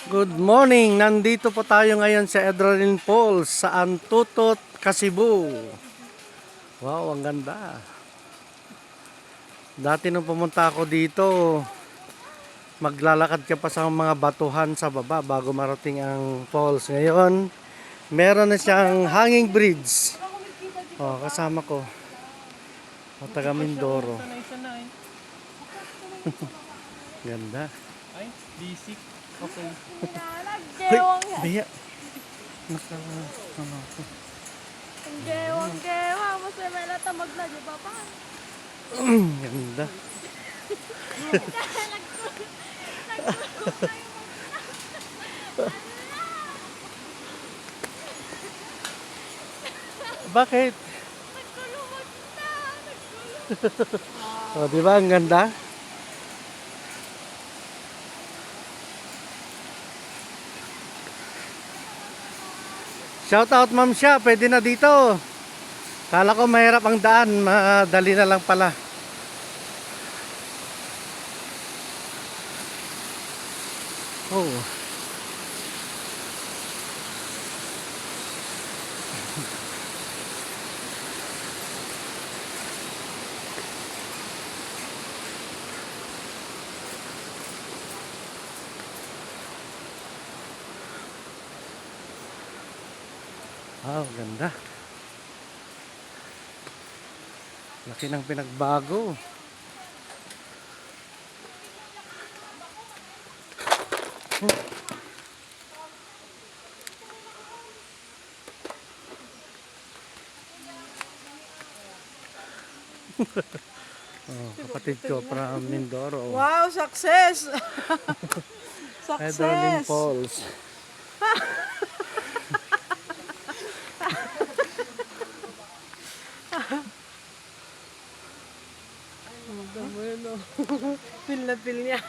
Good morning! Nandito po tayo ngayon sa Adrenaline Falls sa Antutot, Cebu. Wow, ang ganda. Dati nung pumunta ako dito, maglalakad ka pa sa mga batuhan sa baba bago marating ang falls. Ngayon, meron na siyang hanging bridge. Oh, kasama ko. O, taga Mindoro. Sanay-sanay. Ganda. Ay, basic. Okay. Gewang Baya. Ano ako? gewang masaya may latamag na di ba pa? Ganda. Bakit? Nagkulumot na. O, di ba ang ganda? Shout out Ma'am Sha, pwede na dito. Kala ko mahirap ang daan, madali na lang pala. Oh. Wow, ganda. Laki ng pinagbago. Oh, kapatid ko from Mindoro. Wow, success! Adrenaline Success! Falls. Bueno. Feel na feel niya.